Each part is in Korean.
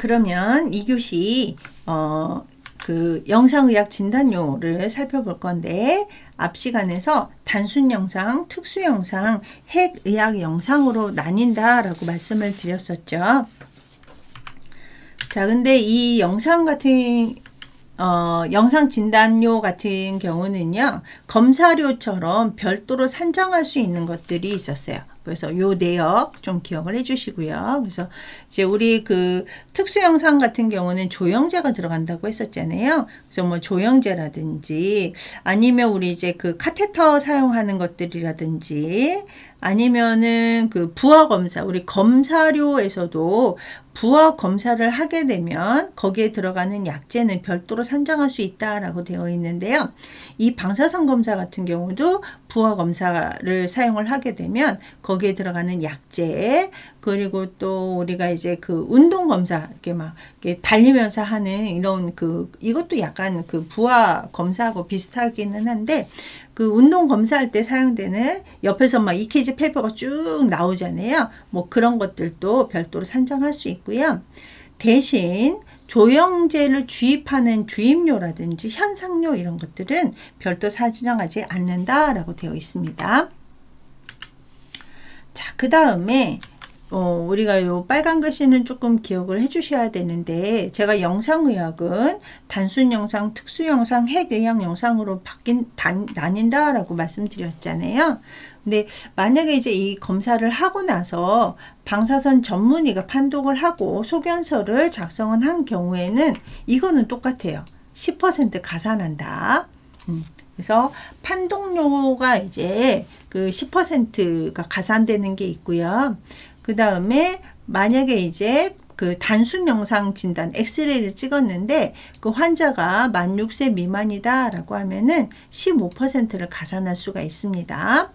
그러면 2교시 그 영상의학 진단요를 살펴볼 건데, 앞 시간에서 단순 영상, 특수 영상, 핵의학 영상으로 나뉜다라고 말씀을 드렸었죠. 자, 근데 이 영상 같은 영상 진단요 같은 경우는요, 검사료처럼 별도로 산정할 수 있는 것들이 있었어요. 그래서 요 내역 좀 기억을 해 주시고요. 그래서 이제 우리 그 특수 영상 같은 경우는 조영제가 들어간다고 했었잖아요. 그래서 뭐 조영제라든지 아니면 우리 이제 그 카테터 사용하는 것들이라든지 아니면은 그 부하 검사, 우리 검사료에서도 부하 검사를 하게 되면 거기에 들어가는 약제는 별도로 산정할 수 있다라고 되어 있는데요. 이 방사선 검사 같은 경우도 부하 검사를 사용을 하게 되면 거기에 들어가는 약제, 그리고 또 우리가 이제 그 운동 검사 이렇게 막 이렇게 달리면서 하는 이런 이것도 약간 그 부하 검사하고 비슷하기는 한데, 그 운동 검사할 때 사용되는 옆에서 막 EKG 페이퍼가 쭉 나오잖아요. 뭐 그런 것들도 별도로 산정할 수 있고요. 대신 조영제를 주입하는 주입료라든지 현상료 이런 것들은 별도 산정하지 않는다라고 되어 있습니다. 자, 그 다음에 우리가 요 빨간 글씨는 조금 기억을 해 주셔야 되는데, 제가 영상의학은 단순 영상, 특수 영상, 핵의학 영상으로 나뉜다라고 말씀드렸잖아요. 근데 만약에 이제 이 검사를 하고 나서 방사선 전문의가 판독을 하고 소견서를 작성을 한 경우에는 이거는 똑같아요. 10% 가산한다. 그래서 판독료가 이제 그 10%가 가산되는 게 있고요. 그 다음에 만약에 이제 그 단순 영상 진단 엑스레이를 찍었는데 그 환자가 만 6세 미만이다 라고 하면은 15%를 가산할 수가 있습니다.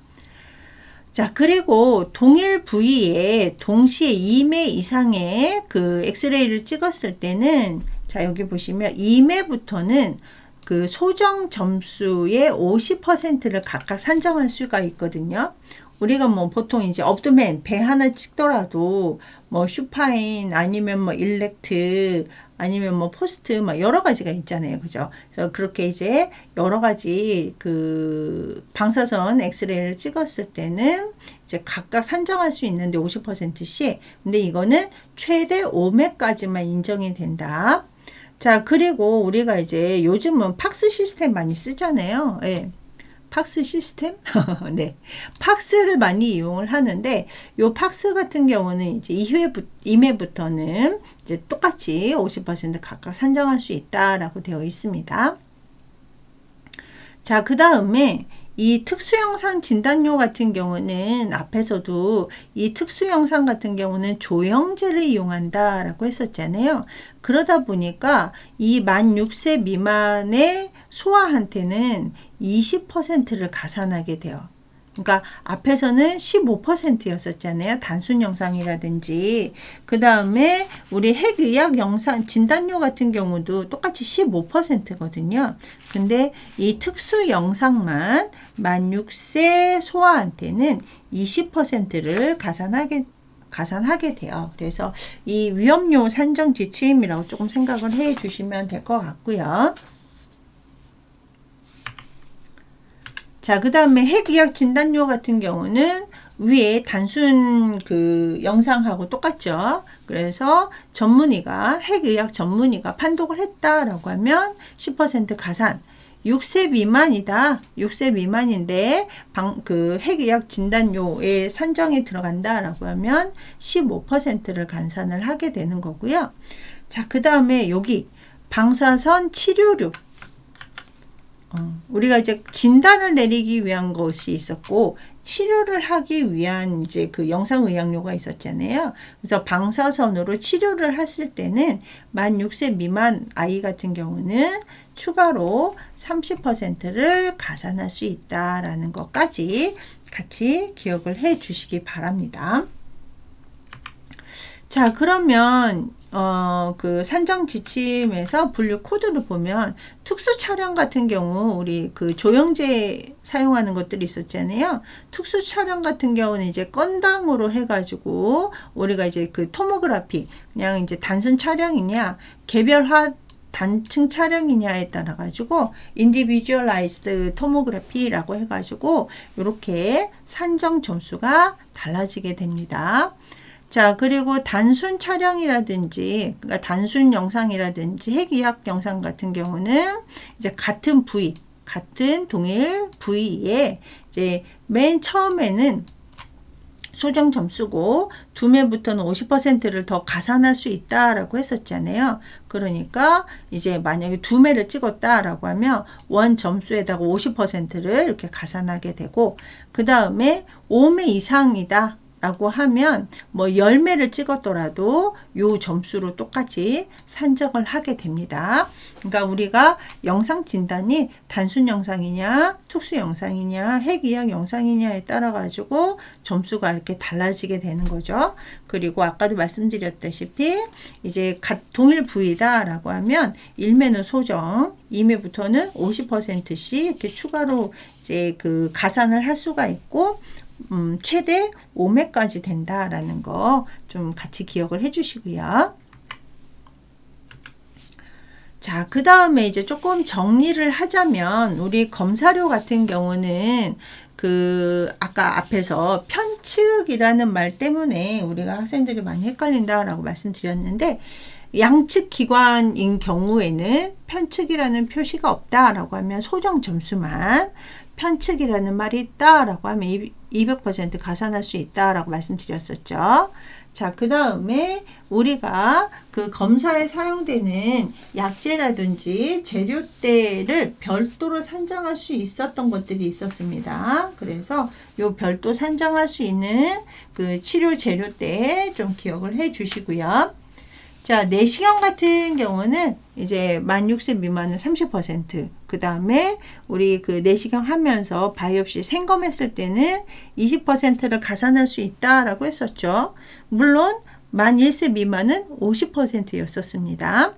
자, 그리고 동일 부위에 동시에 2매 이상의 그 엑스레이를 찍었을 때는, 자, 여기 보시면 2매부터는 그 소정 점수의 50%를 각각 산정할 수가 있거든요. 우리가 뭐 보통 이제 업도맨 배 하나 찍더라도 뭐 슈파인 아니면 뭐 일렉트 아니면 뭐 포스트 뭐 여러 가지가 있잖아요. 그죠? 그래서 그렇게 이제 여러 가지 그 방사선 엑스레이를 찍었을 때는 이제 각각 산정할 수 있는데 50%씩. 근데 이거는 최대 5매까지만 인정이 된다. 자, 그리고 우리가 이제 요즘은 팍스 시스템 많이 쓰잖아요. 예. 팍스 시스템? 네. 팍스를 많이 이용을 하는데, 요 팍스 같은 경우는 이제 2회부터는 이제 똑같이 50% 각각 산정할 수 있다라고 되어 있습니다. 자, 그 다음에 이 특수영상 진단요 같은 경우는 앞에서도 이 특수영상 같은 경우는 조영제를 이용한다 라고 했었잖아요. 그러다 보니까 이 만 6세 미만의 소아한테는 20%를 가산하게 돼요. 그러니까 앞에서는 15%였었잖아요. 단순 영상이라든지. 그 다음에 우리 핵의학 영상 진단료 같은 경우도 똑같이 15%거든요. 근데 이 특수 영상만 만 6세 소아한테는 20%를 가산하게 돼요. 그래서 이 위험료 산정 지침이라고 조금 생각을 해 주시면 될 것 같고요. 자, 그 다음에 핵의학 진단료 같은 경우는 위에 단순 그 영상하고 똑같죠. 그래서 전문의가, 핵의학 전문의가 판독을 했다라고 하면 10% 가산. 6세 미만이다. 6세 미만인데 그 핵의학 진단료에 산정이 들어간다라고 하면 15%를 간산을 하게 되는 거고요. 자, 그 다음에 여기 방사선 치료료. 우리가 이제 진단을 내리기 위한 것이 있었고 치료를 하기 위한 이제 그 영상의학료가 있었잖아요. 그래서 방사선으로 치료를 했을 때는 만 6세 미만 아이 같은 경우는 추가로 30%를 가산할 수 있다라는 것까지 같이 기억을 해 주시기 바랍니다. 자, 그러면 그 산정 지침에서 분류 코드를 보면 특수 차량 같은 경우 우리 그 조영제 사용하는 것들이 있었잖아요. 특수 차량 같은 경우는 이제 건당으로 해가지고 우리가 이제 그 토모그래피 그냥 이제 단순 차량이냐 개별화 단층 차량이냐에 따라 가지고 인디비주얼라이즈드 토모그래피라고 해가지고 이렇게 산정 점수가 달라지게 됩니다. 자, 그리고 단순 촬영이라든지, 그러니까 단순 영상이라든지 핵의학 영상 같은 경우는 이제 같은 부위, 같은 동일 부위에 이제 맨 처음에는 소정 점수고 두매부터는 50%를 더 가산할 수 있다라고 했었잖아요. 그러니까 이제 만약에 두매를 찍었다라고 하면 원 점수에다가 50%를 이렇게 가산하게 되고 그 다음에 5매 이상이다 라고 하면 뭐 10매를 찍었더라도 요 점수로 똑같이 산정을 하게 됩니다. 그러니까 우리가 영상 진단이 단순 영상이냐 특수 영상이냐 핵의학 영상이냐에 따라 가지고 점수가 이렇게 달라지게 되는 거죠. 그리고 아까도 말씀드렸다시피 이제 동일 부위다 라고 하면 1매는 소정 2매부터는 50%씩 이렇게 추가로 이제 그 가산을 할 수가 있고 최대 5매까지 된다라는 거 좀 같이 기억을 해 주시고요. 자, 그 다음에 이제 조금 정리를 하자면 우리 검사료 같은 경우는 그 아까 앞에서 편측이라는 말 때문에 우리가 학생들이 많이 헷갈린다라고 말씀드렸는데 양측 기관인 경우에는 편측이라는 표시가 없다라고 하면 소정 점수만 편측이라는 말이 있다라고 하면 200% 가산할 수 있다라고 말씀드렸었죠. 자, 그 다음에 우리가 그 검사에 사용되는 약재라든지 재료대를 별도로 산정할 수 있었던 것들이 있었습니다. 그래서 요 별도 산정할 수 있는 그 치료 재료대 좀 기억을 해 주시고요. 자, 내시경 같은 경우는 이제 만 6세 미만은 30%, 그 다음에 우리 그 내시경 하면서 바이옵시 생검했을 때는 20%를 가산할 수 있다라고 했었죠. 물론 만 1세 미만은 50%였었습니다.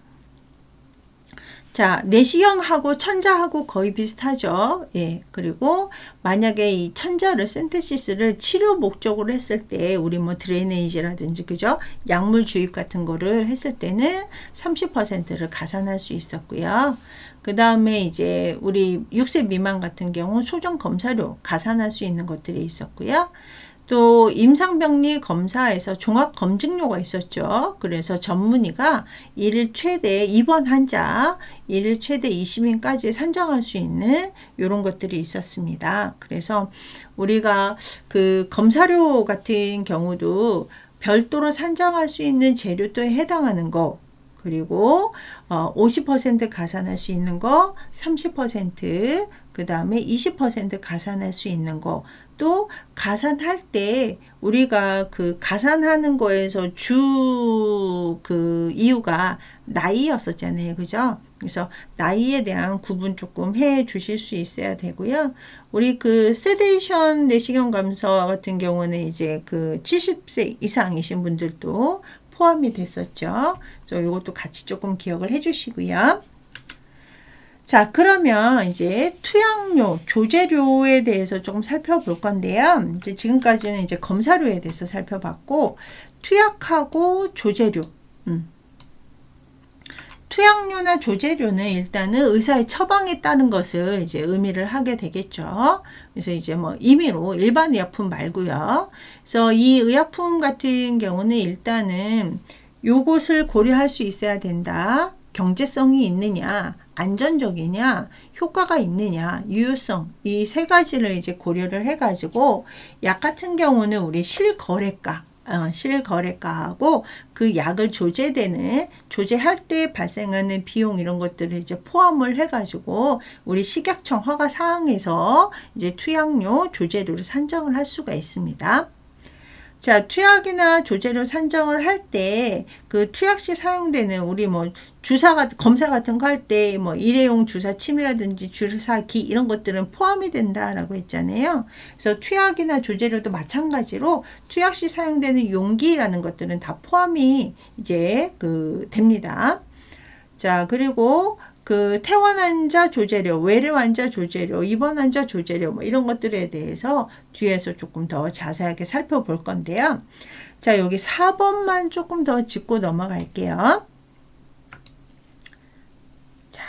자, 내시경하고 천자하고 거의 비슷하죠. 예. 그리고 만약에 이 천자를 센테시스를 치료 목적으로 했을 때 우리 뭐 드레이네이지라든지 그죠? 약물 주입 같은 거를 했을 때는 30%를 가산할 수 있었고요. 그 다음에 이제 우리 6세 미만 같은 경우 소정 검사료 가산할 수 있는 것들이 있었고요. 또 임상병리 검사에서 종합검증료가 있었죠. 그래서 전문의가 일일 최대 입원 환자, 일일 최대 20인까지 산정할 수 있는 이런 것들이 있었습니다. 그래서 우리가 그 검사료 같은 경우도 별도로 산정할 수 있는 재료도에 해당하는 거, 그리고 50% 가산할 수 있는 거, 30%, 그 다음에 20% 가산할 수 있는 거, 또 가산할 때 우리가 그 가산하는 거에서 주 그 이유가 나이였었잖아요. 그죠? 그래서 나이에 대한 구분 조금 해 주실 수 있어야 되고요. 우리 그 세데이션 내시경 감사 같은 경우는 이제 그 70세 이상이신 분들도 포함이 됐었죠. 그래서 이것도 같이 조금 기억을 해 주시고요. 자, 그러면 이제 투약료, 조제료에 대해서 조금 살펴볼 건데요. 이제 지금까지는 이제 검사료에 대해서 살펴봤고, 투약하고 조제료. 투약료나 조제료는 일단은 의사의 처방에 따른 것을 이제 의미를 하게 되겠죠. 그래서 이제 뭐 임의로 일반 의약품 말고요. 그래서 이 의약품 같은 경우는 일단은 요것을 고려할 수 있어야 된다. 경제성이 있느냐, 안전적이냐, 효과가 있느냐, 유효성, 이 세 가지를 이제 고려를 해가지고 약 같은 경우는 우리 실거래가하고 그 약을 조제할 때 발생하는 비용 이런 것들을 이제 포함을 해가지고 우리 식약청 허가 사항에서 이제 투약료, 조제료를 산정을 할 수가 있습니다. 자, 투약이나 조제료 산정을 할 때 그 투약 시 사용되는 우리 뭐 검사 같은 거 할 때 뭐 일회용 주사 침이라든지 주사기 이런 것들은 포함이 된다라고 했잖아요. 그래서 투약이나 조제료도 마찬가지로 투약 시 사용되는 용기라는 것들은 다 포함이 이제 됩니다. 자, 그리고 퇴원 환자 조제료, 외래 환자 조제료, 입원 환자 조제료 뭐 이런 것들에 대해서 뒤에서 조금 더 자세하게 살펴볼 건데요. 자, 여기 4번만 조금 더 짚고 넘어갈게요. 자,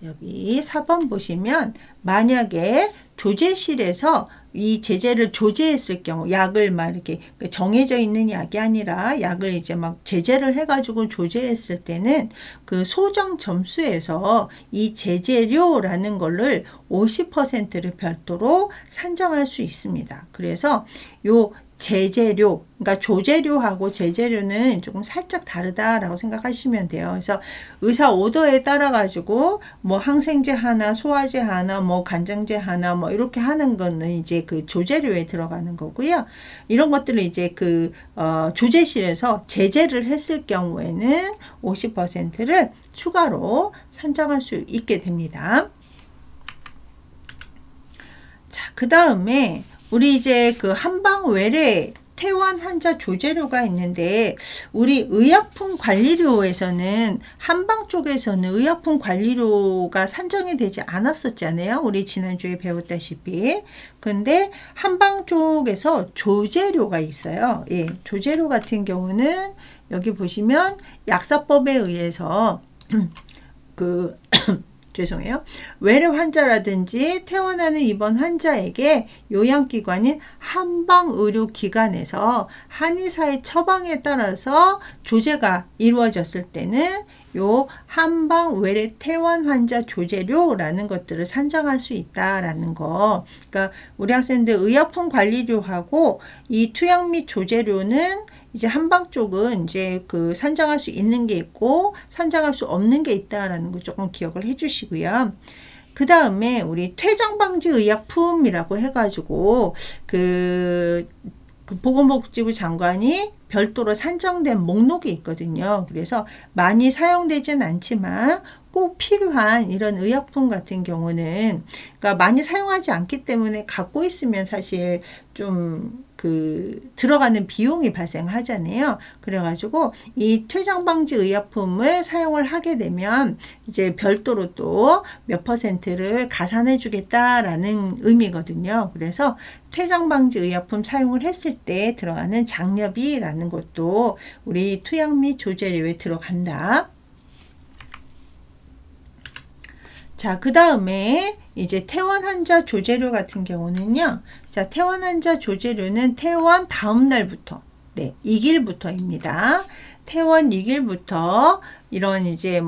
여기 4번 보시면 만약에 조제실에서 이 제제를 조제했을 경우, 약을 막 이렇게 정해져 있는 약이 아니라 약을 이제 막 제제를 해가지고 조제했을 때는 그 소정 점수에서 이 제제료라는 거를 50%를 별도로 산정할 수 있습니다. 그래서 요 제재료, 그러니까 조제료하고 제재료는 조금 살짝 다르다라고 생각하시면 돼요. 그래서 의사 오더에 따라 가지고 뭐 항생제 하나, 소화제 하나, 뭐 간장제 하나, 뭐 이렇게 하는 거는 이제 그 조제료에 들어가는 거고요. 이런 것들을 이제 조제실에서 제재를 했을 경우에는 50%를 추가로 산정할 수 있게 됩니다. 자, 그 다음에 우리 이제 한방 외래 퇴원 환자 조제료가 있는데, 우리 의약품관리료에서는 한방 쪽에서는 의약품관리료가 산정이 되지 않았었잖아요. 우리 지난주에 배웠다시피. 근데 한방 쪽에서 조제료가 있어요. 예, 조제료 같은 경우는 여기 보시면 약사법에 의해서 죄송해요. 외래 환자라든지 퇴원하는 입원 환자에게 요양기관인 한방의료기관에서 한의사의 처방에 따라서 조제가 이루어졌을 때는 요 한방 외래 퇴원 환자 조제료라는 것들을 산정할 수 있다라는 거. 그러니까 우리 학생들 의약품 관리료하고 이 투약 및 조제료는 이제 한방 쪽은 이제 산정할 수 있는 게 있고 산정할 수 없는 게 있다라는 거 조금 기억을 해 주시고요. 그 다음에 우리 퇴장방지 의약품이라고 해가지고 보건복지부 장관이 별도로 산정된 목록이 있거든요. 그래서 많이 사용되진 않지만 꼭 필요한 이런 의약품 같은 경우는, 그러니까 많이 사용하지 않기 때문에 갖고 있으면 사실 좀 들어가는 비용이 발생하잖아요. 그래가지고 이 퇴장방지 의약품을 사용을 하게 되면 이제 별도로 또 몇 %를 가산해 주겠다라는 의미거든요. 그래서 퇴장방지 의약품 사용을 했을 때 들어가는 장려비라는 것도 우리 투약 및 조제료에 들어간다. 자, 그 다음에 이제 퇴원 환자 조제료 같은 경우는요. 자, 퇴원 환자 조제료는 퇴원 다음 날부터, 네, 2일부터입니다. 퇴원 2일부터 이런 이제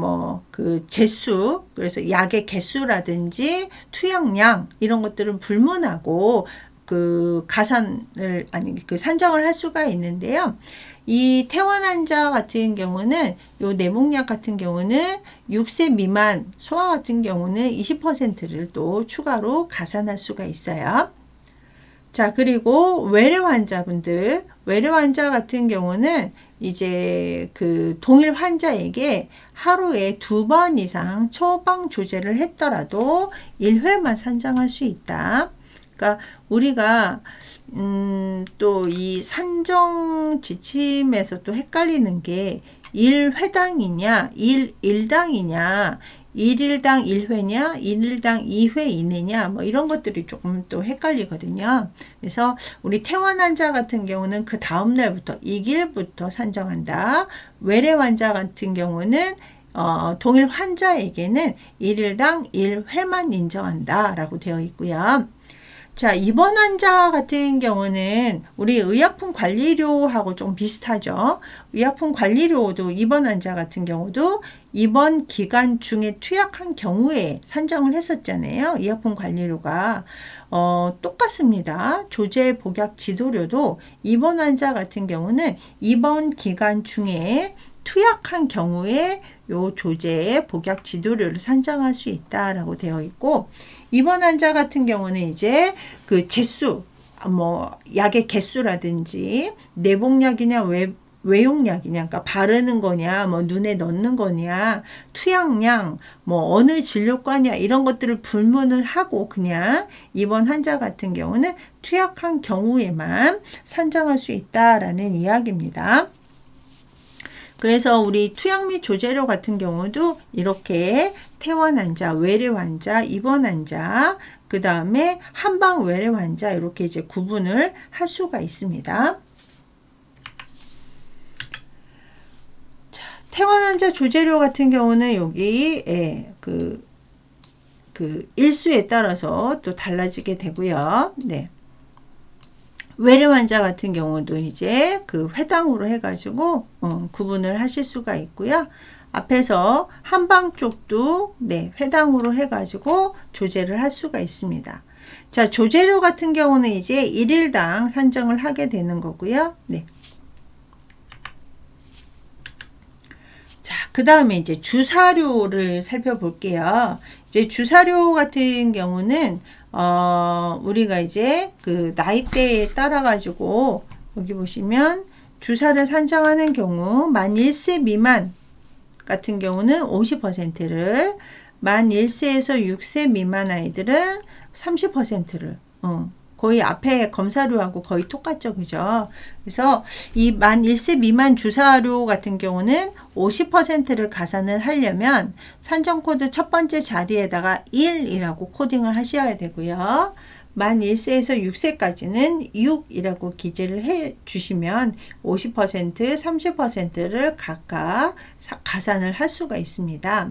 제수, 그래서 약의 개수라든지 투약량 이런 것들은 불문하고 가산을 산정을 할 수가 있는데요. 이 퇴원 환자 같은 경우는 요 내복약 같은 경우는 6세 미만 소아 같은 경우는 20%를 또 추가로 가산할 수가 있어요. 자, 그리고 외래 환자분들, 외래 환자 같은 경우는 이제 동일 환자에게 하루에 2번 이상 처방 조제를 했더라도 1회만 산정할 수 있다. 그러니까 우리가 또 이 산정 지침에서 또 헷갈리는 게 1회당이냐 1일당이냐 1일당 1회냐 1일당 2회 이내냐 뭐 이런 것들이 조금 또 헷갈리거든요. 그래서 우리 퇴원 환자 같은 경우는 그 다음 날부터 2일부터 산정한다. 외래 환자 같은 경우는 동일 환자에게는 1일당 1회만 인정한다 라고 되어 있고요. 자, 입원 환자 같은 경우는 우리 의약품 관리료하고 좀 비슷하죠. 의약품 관리료도 입원 환자 같은 경우도 입원 기간 중에 투약한 경우에 산정을 했었잖아요. 의약품 관리료가 똑같습니다. 조제 복약 지도료도 입원 환자 같은 경우는 입원 기간 중에 투약한 경우에 요 조제 복약 지도료를 산정할 수 있다라고 되어 있고, 입원 환자 같은 경우는 이제 제수, 약의 개수라든지 내복약이냐 외용약이냐, 그러니까 바르는 거냐, 뭐 눈에 넣는 거냐, 투약량, 뭐 어느 진료과냐 이런 것들을 불문을 하고 그냥 이번 환자 같은 경우는 투약한 경우에만 산정할 수 있다라는 이야기입니다. 그래서 우리 투약 및 조제료 같은 경우도 이렇게 퇴원 환자, 외래 환자, 입원 환자, 그 다음에 한방 외래 환자 이렇게 이제 구분을 할 수가 있습니다. 자, 퇴원 환자 조제료 같은 경우는 여기 그 일수에 따라서 또 달라지게 되고요. 네. 외래 환자 같은 경우도 이제 그 회당으로 해가지고 구분을 하실 수가 있고요. 앞에서 한방 쪽도 네, 회당으로 해가지고 조제를 할 수가 있습니다. 자, 조제료 같은 경우는 이제 1일당 산정을 하게 되는 거고요. 네. 자, 그 다음에 이제 주사료를 살펴볼게요. 이제 주사료 같은 경우는 우리가 이제 그 나이대에 따라 가지고 여기 보시면 주사를 산정하는 경우 만 1세 미만 같은 경우는 50%를, 만 1세에서 6세 미만 아이들은 30%를 거의 앞에 검사료하고 거의 똑같죠. 그죠? 그래서 이 만 1세 미만 주사료 같은 경우는 50%를 가산을 하려면 산정코드 첫 번째 자리에다가 1이라고 코딩을 하셔야 되고요. 만 1세에서 6세까지는 6이라고 기재를 해 주시면 50%, 30%를 각각 가산을 할 수가 있습니다.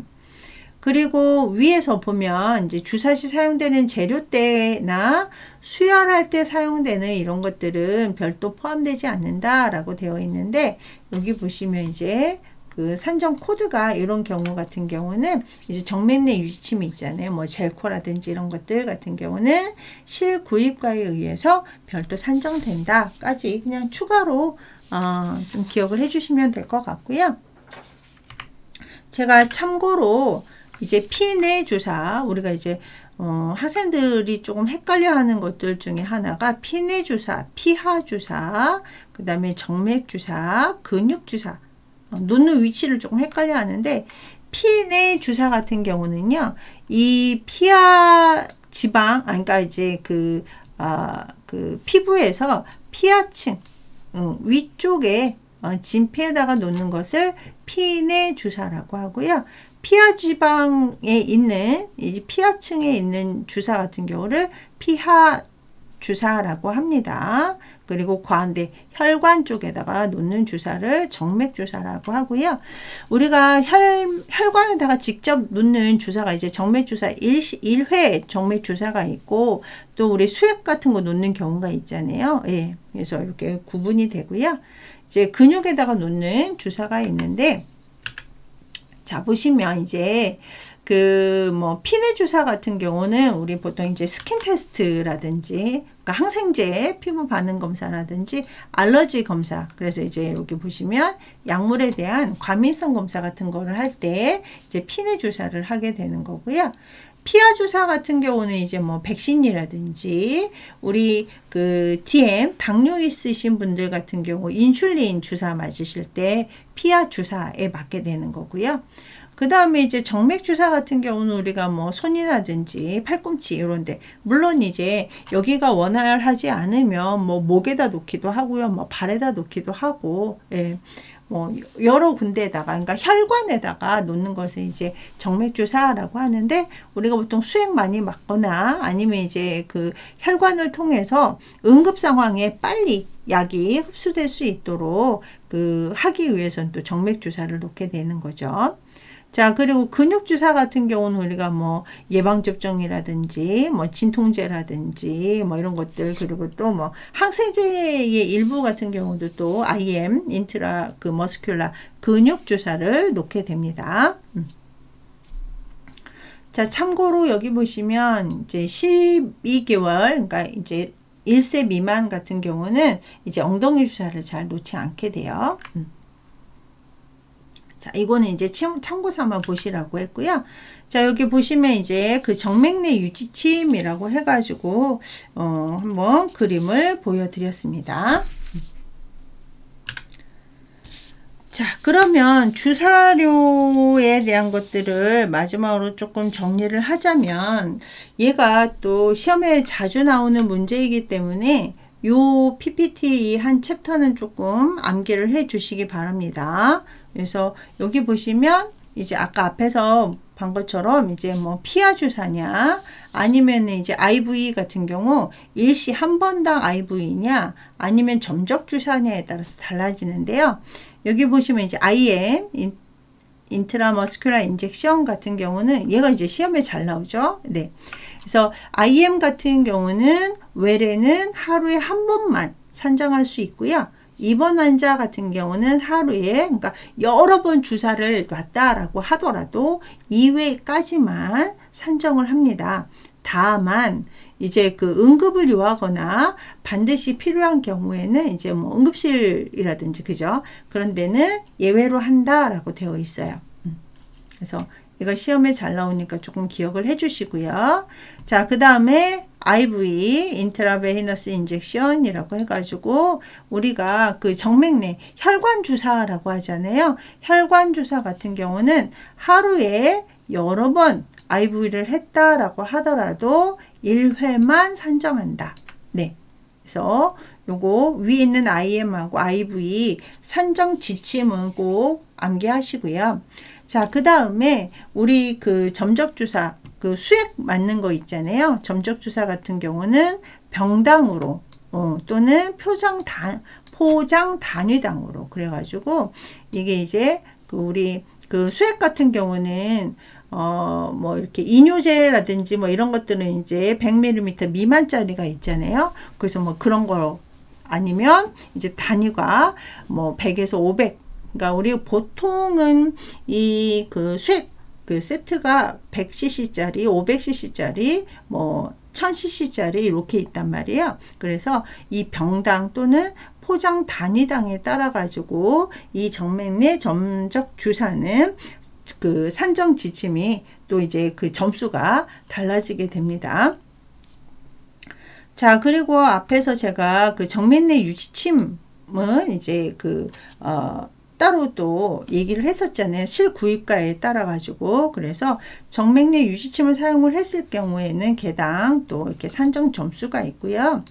그리고 위에서 보면 이제 주사 시 사용되는 재료대나 수혈할 때 사용되는 이런 것들은 별도 포함되지 않는다라고 되어 있는데, 여기 보시면 이제 그 산정 코드가 이런 경우 같은 경우는 이제 정맥 내 유지침이 있잖아요. 뭐 젤코라든지 이런 것들 같은 경우는 실구입과에 의해서 별도 산정된다까지 그냥 추가로 좀 기억을 해주시면 될 것 같고요. 제가 참고로 이제 피내 주사, 우리가 이제 학생들이 조금 헷갈려하는 것들 중에 하나가 피내 주사, 피하 주사, 그 다음에 정맥 주사, 근육 주사, 놓는 위치를 조금 헷갈려 하는데, 피내 주사 같은 경우는요, 이 피하 지방, 그러니까 이제 그 피부에서 피하층 위쪽에 진피에다가 놓는 것을 피내 주사라고 하고요. 피하 지방에 있는 피하층에 있는 주사 같은 경우를 피하 주사라고 합니다. 그리고 가운데 혈관 쪽에다가 놓는 주사를 정맥 주사라고 하고요. 우리가 혈관에다가 직접 놓는 주사가 이제 정맥 주사 1회 정맥 주사가 있고, 또 우리 수액 같은 거 놓는 경우가 있잖아요. 예. 그래서 이렇게 구분이 되고요. 이제 근육에다가 놓는 주사가 있는데, 자, 보시면 이제 뭐 피내 주사 같은 경우는 우리 보통 이제 스킨 테스트라든지, 그러니까 항생제 피부 반응 검사라든지 알러지 검사, 그래서 이제 여기 보시면 약물에 대한 과민성 검사 같은 거를 할 때 이제 피내 주사를 하게 되는 거고요. 피하 주사 같은 경우는 이제 뭐 백신이라든지 우리 그 DM 당뇨 있으신 분들 같은 경우 인슐린 주사 맞으실 때 피하 주사에 맞게 되는 거고요. 그 다음에 이제 정맥 주사 같은 경우는 우리가 뭐 손이라든지 팔꿈치 이런데, 물론 이제 여기가 원활하지 않으면 뭐 목에다 놓기도 하고요, 뭐 발에다 놓기도 하고, 예. 뭐 여러 군데에다가, 그러니까 혈관에다가 놓는 것을 이제 정맥 주사라고 하는데, 우리가 보통 수액 많이 맞거나 아니면 이제 그 혈관을 통해서 응급 상황에 빨리 약이 흡수될 수 있도록 하기 위해서는 또 정맥 주사를 놓게 되는 거죠. 자, 그리고 근육 주사 같은 경우는 우리가 뭐 예방접종이라든지 뭐 진통제라든지 뭐 이런 것들, 그리고 또 뭐 항생제의 일부 같은 경우도 또 IM 인트라 머스큘라 근육 주사를 놓게 됩니다. 자, 참고로 여기 보시면 이제 12개월, 그러니까 이제 1세 미만 같은 경우는 이제 엉덩이 주사를 잘 놓지 않게 돼요. 자, 이거는 이제 참고 삼아 보시라고 했고요. 자, 여기 보시면 이제 그 정맥 내 유지침이라고 해가지고 한번 그림을 보여드렸습니다. 자, 그러면 주사료에 대한 것들을 마지막으로 조금 정리를 하자면, 얘가 또 시험에 자주 나오는 문제이기 때문에 요 PPT 한 챕터는 조금 암기를 해 주시기 바랍니다. 그래서 여기 보시면 이제 아까 앞에서 본 것처럼 이제 뭐 피하 주사냐, 아니면 이제 IV 같은 경우 일시 한 번당 IV냐, 아니면 점적 주사냐에 따라서 달라지는데요. 여기 보시면 이제 IM, 인트라머스큘라 인젝션 같은 경우는 얘가 이제 시험에 잘 나오죠. 네. 그래서 IM 같은 경우는 외래는 하루에 한 번만 산정할 수 있고요. 입원 환자 같은 경우는 하루에, 그러니까 여러 번 주사를 놨다라고 하더라도 2회까지만 산정을 합니다. 다만 이제 그 응급을 요하거나 반드시 필요한 경우에는 이제 뭐 응급실이라든지 그죠? 그런 데는 예외로 한다라고 되어 있어요. 그래서 얘가 시험에 잘 나오니까 조금 기억을 해 주시고요. 자, 그 다음에 IV, 인트라베이너스 인젝션이라고 해가지고 우리가 그 정맥내 혈관 주사라고 하잖아요. 혈관 주사 같은 경우는 하루에 여러 번 IV를 했다라고 하더라도 1회만 산정한다. 네. 그래서 요거 위에 있는 IM하고 IV 산정 지침은 꼭 암기하시고요. 자, 그 다음에 우리 그 점적주사, 그 수액 맞는 거 있잖아요. 점적주사 같은 경우는 병당으로 또는 포장 단위당으로 그래가지고 이게 이제 그 우리 그 수액 같은 경우는 뭐 이렇게 이뇨제라든지 뭐 이런 것들은 이제 100ml 미만짜리가 있잖아요. 그래서 뭐 그런 거 아니면 이제 단위가 뭐 100에서 500. 그러니까 우리 보통은 이 그 수액 그 세트가 100cc짜리, 500cc짜리, 뭐 1000cc짜리 이렇게 있단 말이에요. 그래서 이 병당 또는 포장 단위당에 따라 가지고 이 정맥내 점적 주사는 그 산정 지침이 또 이제 그 점수가 달라지게 됩니다. 자, 그리고 앞에서 제가 그 정맥내 유지침은 이제 그 따로 또 얘기를 했었잖아요. 실구입가에 따라 가지고. 그래서 정맥내 유지침을 사용을 했을 경우에는 개당 또 이렇게 산정 점수가 있고요.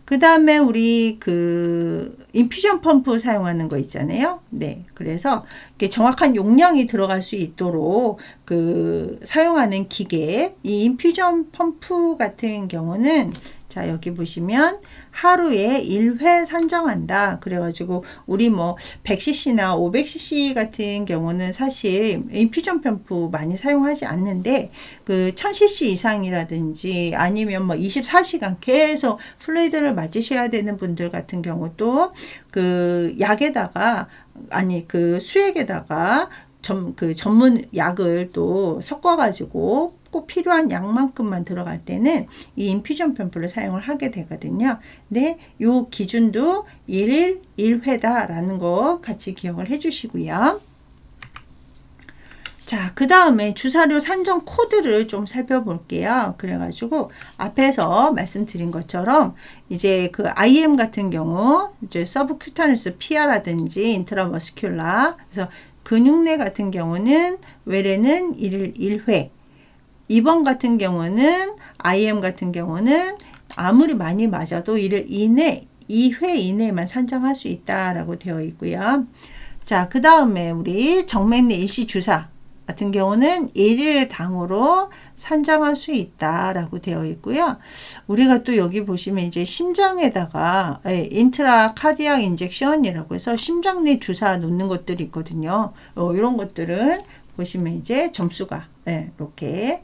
그 다음에 우리 그 인퓨전 펌프 사용하는 거 있잖아요. 네. 그래서 이렇게 정확한 용량이 들어갈 수 있도록 그 사용하는 기계, 이 인퓨전 펌프 같은 경우는 자, 여기 보시면 하루에 1회 산정한다. 그래가지고 우리 뭐 100cc나 500cc 같은 경우는 사실 인퓨전 펌프 많이 사용하지 않는데 그 1000cc 이상이라든지 아니면 뭐 24시간 계속 플루이드를 맞으셔야 되는 분들 같은 경우도 그 약에다가 아니 그 수액에다가 그 전문 약을 또 섞어가지고 꼭 필요한 양만큼만 들어갈 때는 이 인퓨전 펌프를 사용을 하게 되거든요. 네, 요 기준도 1일 1회다 라는 거 같이 기억을 해 주시고요. 자, 그 다음에 주사료 산정 코드를 좀 살펴볼게요. 그래가지고 앞에서 말씀드린 것처럼 이제 그 IM 같은 경우 이제 서브큐타니스 피하라든지 인트라머스큘라, 그래서 근육내 같은 경우는 외래는 1일 1회, 입원 같은 경우는 IM 같은 경우는 아무리 많이 맞아도 1일 이내 2회 이내만 산정할 수 있다라고 되어 있고요. 자, 그 다음에 우리 정맥내 일시 주사 같은 경우는 1일 당으로 산정할 수 있다라고 되어 있고요. 우리가 또 여기 보시면 이제 심장에다가 인트라 카디악 인젝션이라고 해서 심장 내 주사 놓는 것들이 있거든요. 이런 것들은 보시면 이제 점수가 이렇게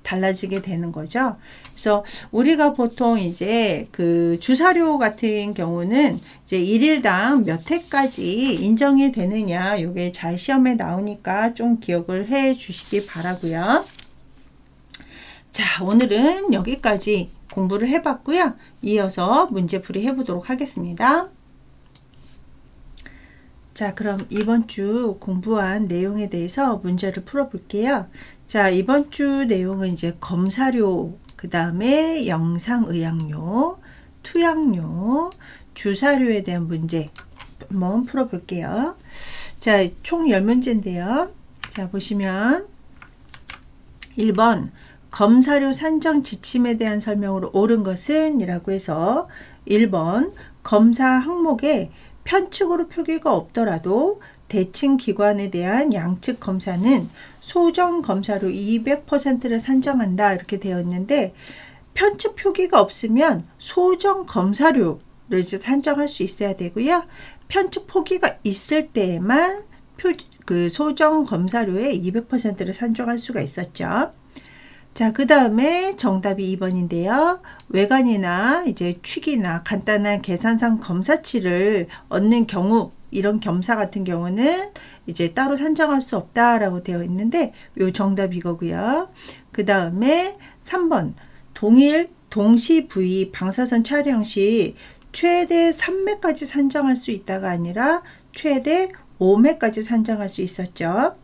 달라지게 되는 거죠. 그래서 우리가 보통 이제 그 주사료 같은 경우는 이제 1일당 몇 회까지 인정이 되느냐, 요게 잘 시험에 나오니까 좀 기억을 해 주시기 바라고요. 자, 오늘은 여기까지 공부를 해 봤고요. 이어서 문제풀이 해 보도록 하겠습니다. 자, 그럼 이번 주 공부한 내용에 대해서 문제를 풀어 볼게요. 자, 이번 주 내용은 이제 검사료, 그 다음에 영상의학료, 투약료, 주사료에 대한 문제 한번 풀어볼게요. 자, 총 10문제인데요. 자, 보시면 1번 검사료 산정 지침에 대한 설명으로 옳은 것은 이라고 해서 1번 검사 항목에 편측으로 표기가 없더라도 대칭 기관에 대한 양측 검사는 소정 검사료 200%를 산정한다 이렇게 되어 있는데 편측 표기가 없으면 소정 검사료를 이제 산정할 수 있어야 되고요. 편측 표기가 있을 때에만 그 소정 검사료의 200%를 산정할 수가 있었죠. 자, 그 다음에 정답이 2번인데요. 외관이나 이제 축이나 간단한 계산상 검사치를 얻는 경우 이런 겸사 같은 경우는 이제 따로 산정할 수 없다라고 되어 있는데 요 정답 이거고요. 그 다음에 3번 동시 부위 방사선 촬영 시 최대 3매까지 산정할 수 있다가 아니라 최대 5매까지 산정할 수 있었죠.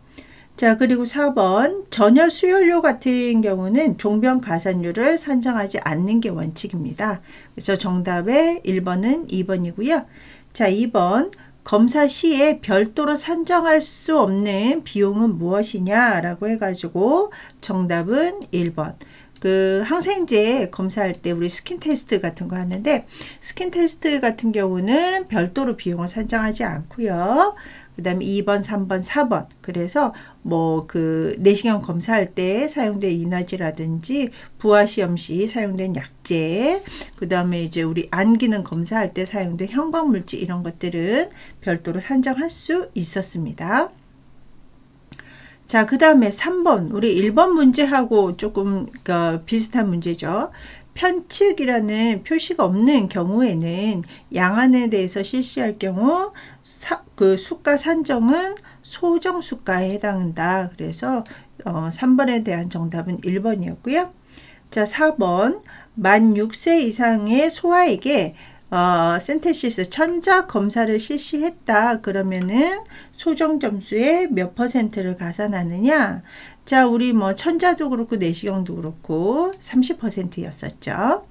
자, 그리고 4번 전혀 수연료 같은 경우는 종변 가산율을 산정하지 않는 게 원칙입니다. 그래서 정답의 1번은 2번이고요. 자, 2번 검사 시에 별도로 산정할 수 없는 비용은 무엇이냐 라고 해가지고 정답은 1번. 그 항생제 검사할 때 우리 스킨 테스트 같은 거 하는데 스킨 테스트 같은 경우는 별도로 비용을 산정하지 않고요. 그 다음에 2번, 3번, 4번. 그래서 뭐 그 내시경 검사할 때 사용된 인화제라든지 부하시험 시 사용된 약제, 그 다음에 이제 우리 안기능 검사할 때 사용된 형광물질 이런 것들은 별도로 산정할 수 있었습니다. 자, 그 다음에 3번 우리 1번 문제하고 조금 비슷한 문제죠. 편측이라는 표시가 없는 경우에는 양안에 대해서 실시할 경우 그 수가 산정은 소정 수가에 해당한다. 그래서 3번에 대한 정답은 1번이었고요. 자, 4번 만 6세 이상의 소아에게 센테시스 천자 검사를 실시했다. 그러면은 소정 점수의 몇 %를 가산하느냐? 자, 우리 뭐 천자도 그렇고 내시경도 그렇고 30%였었죠.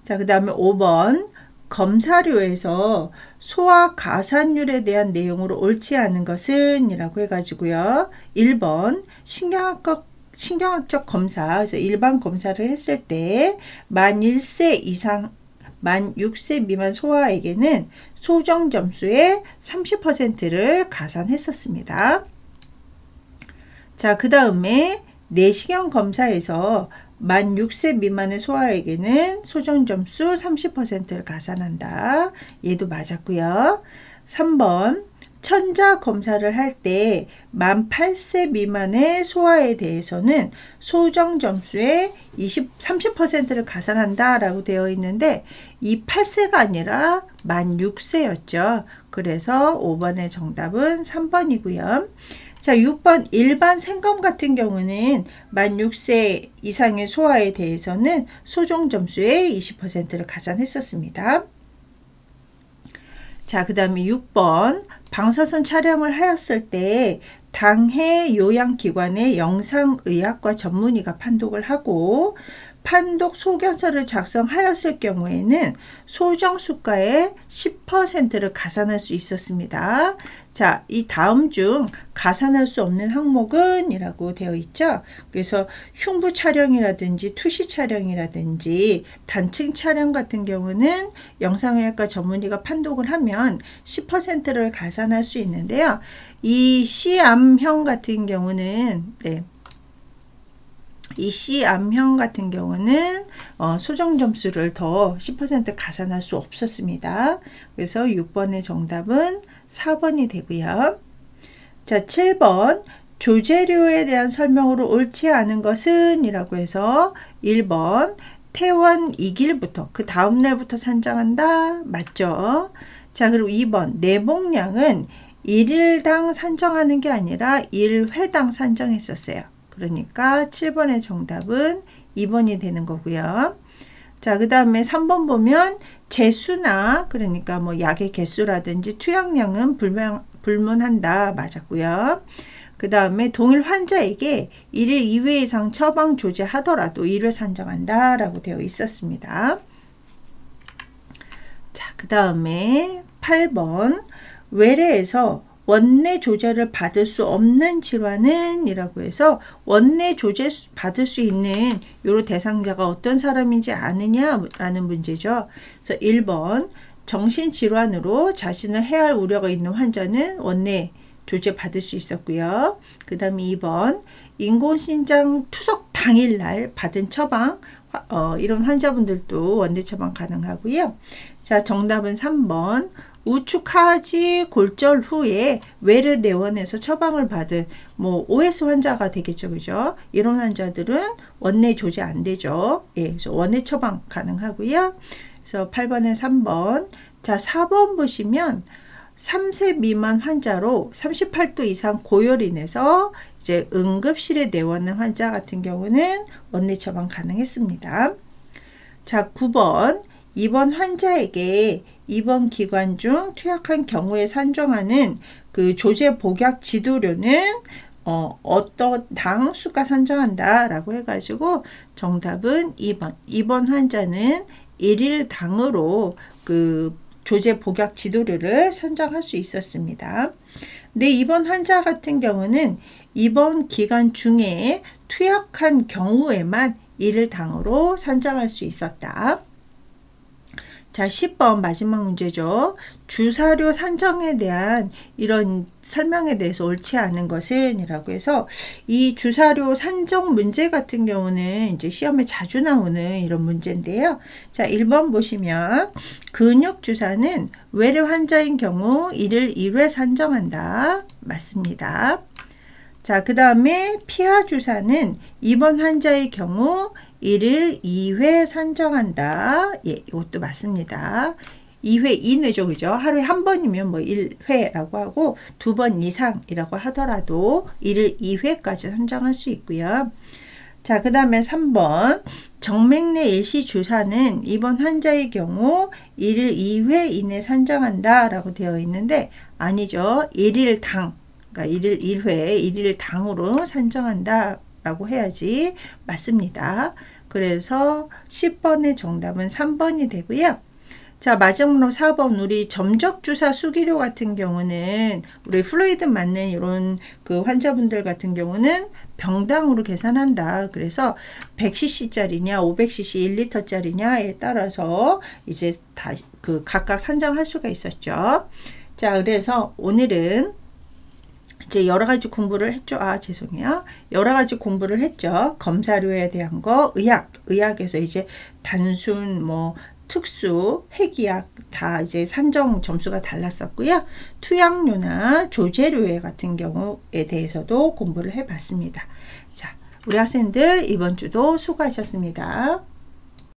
자, 그 다음에 5번 검사료에서 소아 가산율에 대한 내용으로 옳지 않은 것은 이라고 해가지고요. 1번 신경학적 검사, 그래서 일반 검사를 했을 때 만 1세 이상 만 6세 미만 소아에게는 소정 점수의 30%를 가산했었습니다. 자, 그 다음에 내시경 검사에서 만 6세 미만의 소아에게는 소정 점수 30%를 가산한다. 얘도 맞았고요. 3번 천자 검사를 할 때 만 8세 미만의 소아에 대해서는 소정 점수의 30%를 가산한다 라고 되어 있는데 이 8세가 아니라 만 6세였죠. 그래서 5번의 정답은 3번이고요. 자, 6번 일반 생검 같은 경우는 만 6세 이상의 소아에 대해서는 소정 점수의 20%를 가산했었습니다. 자, 그 다음에 6번 방사선 촬영을 하였을 때 당해 요양기관의 영상의학과 전문의가 판독을 하고 판독 소견서를 작성하였을 경우에는 소정 수가의 10%를 가산할 수 있었습니다. 자, 이 다음 중 가산할 수 없는 항목은 이라고 되어 있죠. 그래서 흉부 촬영이라든지 투시 촬영이라든지 단층 촬영 같은 경우는 영상의학과 전문의가 판독을 하면 10%를 가산할 수 있는데요. 이 C암형 같은 경우는 이 C암형 같은 경우는 소정 점수를 더 10% 가산할 수 없었습니다. 그래서 6번의 정답은 4번이 되고요. 자, 7번 조제료에 대한 설명으로 옳지 않은 것은 이라고 해서 1번 퇴원 2일부터 그 다음 날부터 산정한다. 맞죠? 자, 그리고 2번 내복량은 1일당 산정하는 게 아니라 1회당 산정했었어요. 그러니까 7번의 정답은 2번이 되는 거고요. 자, 그 다음에 3번 보면 제수나 그러니까 뭐 약의 개수라든지 투약량은 불문한다. 맞았고요. 그 다음에 동일 환자에게 1일 2회 이상 처방 조제하더라도 1회 산정한다 라고 되어 있었습니다. 자, 그 다음에 8번 외래에서 원내 조제를 받을 수 없는 질환은 이라고 해서 원내 조제 받을 수 있는 요런 대상자가 어떤 사람인지 아느냐라는 문제죠. 그래서 1번 정신질환으로 자신을 해할 우려가 있는 환자는 원내 조제 받을 수 있었고요. 그 다음에 2번 인공신장 투석 당일날 받은 처방 이런 환자분들도 원내 처방 가능하고요. 자, 정답은 3번 우측하지 골절 후에 외래 내원에서 처방을 받은 OS 환자가 되겠죠, 그죠? 이런 환자들은 원내 조제 안 되죠. 예, 그래서 원내 처방 가능하고요. 그래서 8번에 3번. 자, 4번 보시면 3세 미만 환자로 38도 이상 고열인에서 이제 응급실에 내원한 환자 같은 경우는 원내 처방 가능했습니다. 자, 9번 입원 환자에게 입원 기간 중 투약한 경우에 산정하는 그 조제 복약 지도료는 어떤 당 수가 산정한다 라고 해가지고 정답은 2번. 입원 환자는 1일 당으로 그 조제 복약 지도료를 산정할 수 있었습니다. 근데 입원 환자 같은 경우는 입원 기간 중에 투약한 경우에만 1일 당으로 산정할 수 있었다. 자, 10번 마지막 문제죠. 주사료 산정에 대한 이런 설명에 대해서 옳지 않은 것은 이라고 해서 이 주사료 산정 문제 같은 경우는 이제 시험에 자주 나오는 이런 문제인데요. 자, 1번 보시면 근육 주사는 외래 환자인 경우 1일 1회 산정한다. 맞습니다. 자, 그 다음에 피하 주사는 입원 환자의 경우 1일 2회 산정한다. 예, 이것도 맞습니다. 2회 이내죠, 그죠? 하루에 한 번이면 1회라고 하고 2번 이상이라고 하더라도 1일 2회까지 산정할 수 있고요. 자, 그 다음에 3번 정맥내 일시 주사는 입원 환자의 경우 1일 2회 이내 산정한다 라고 되어 있는데 아니죠. 1일 당, 그러니까 1일 1회, 1일 당으로 산정한다 라고 해야지 맞습니다. 그래서 10번의 정답은 3번이 되고요. 자, 마지막으로 4번 우리 점적주사 수기료 같은 경우는 우리 플루이드 맞는 이런 그 환자분들 같은 경우는 병당으로 계산한다. 그래서 100cc 짜리냐 500cc 1리터짜리냐에 따라서 이제 다 그 각각 산정할 수가 있었죠. 자, 그래서 오늘은 이제 여러 가지 공부를 했죠. 아, 죄송해요. 여러 가지 공부를 했죠. 검사료에 대한 거, 의학에서 이제 단순 특수, 핵의학 다 이제 산정 점수가 달랐었고요. 투약료나 조제료에 같은 경우에 대해서도 공부를 해봤습니다. 자, 우리 학생들 이번 주도 수고하셨습니다.